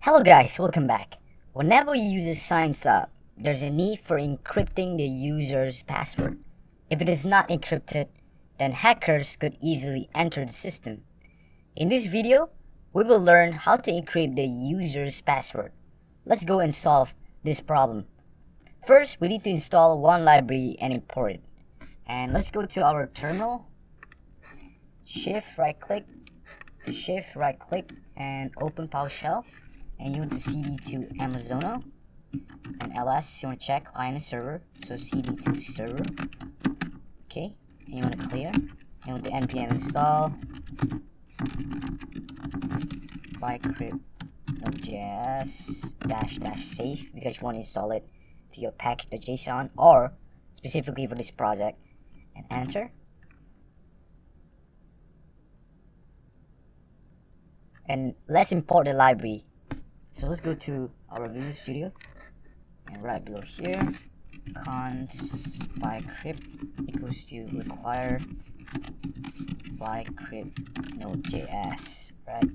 Hello guys, welcome back. Whenever a user signs up, there's a need for encrypting the user's password. If it is not encrypted, then hackers could easily enter the system. In this video, we will learn how to encrypt the user's password. Let's go and solve this problem. First, we need to install one library and import it. And let's go to our terminal. Shift right click and open PowerShell. And you want to cd to Amazono and ls, you want to check client and server, so cd to server. Okay, and you want to clear. You want to npm install bcrypt Node.js -- safe because you want to install it to your package.json or specifically for this project, and enter. And let's import the library. So let's go to our Visual Studio and right below here, const bcrypt equals to require bcrypt Node.js, right?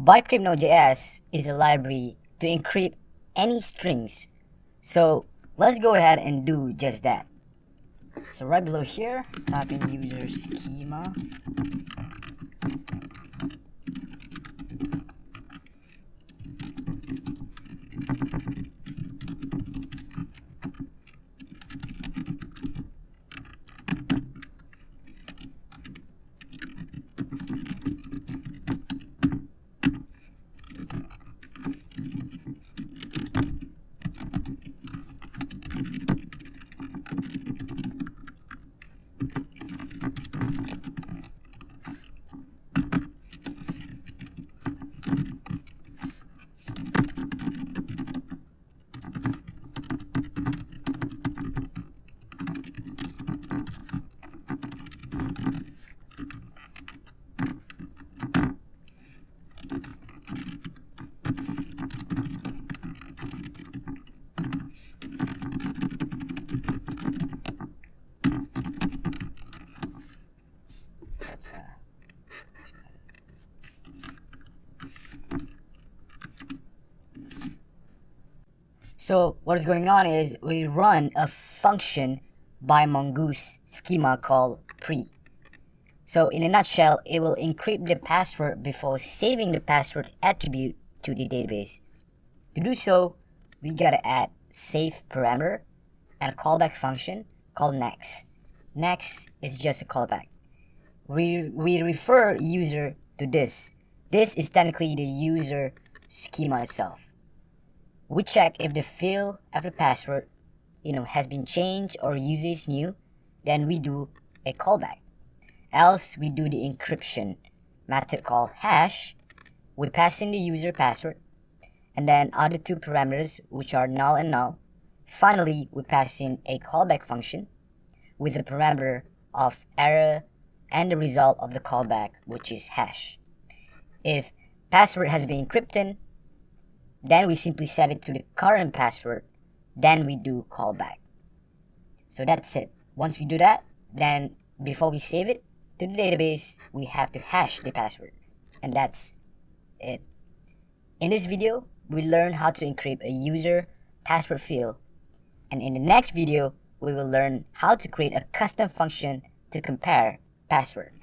Bcrypt Node.js is a library to encrypt any strings. So let's go ahead and do just that. So right below here, type in UserSchema. So what is going on is we run a function by Mongoose schema called pre. So in a nutshell, it will encrypt the password before saving the password attribute to the database. To do so, we gotta add save parameter and a callback function called next. Next is just a callback. We refer user to this. This is technically the user schema itself. We check if the field after password has been changed or user is new, then we do a callback. Else we do the encryption method called hash. We pass in the user password and then other two parameters which are null and null. Finally, we pass in a callback function with the parameter of error and the result of the callback, which is hash. If password has been encrypted, then we simply set it to the current password, then we do callback. So that's it. Once we do that, then before we save it to the database, we have to hash the password. And that's it. In this video, we learn how to encrypt a user password field. And in the next video, we will learn how to create a custom function to compare password.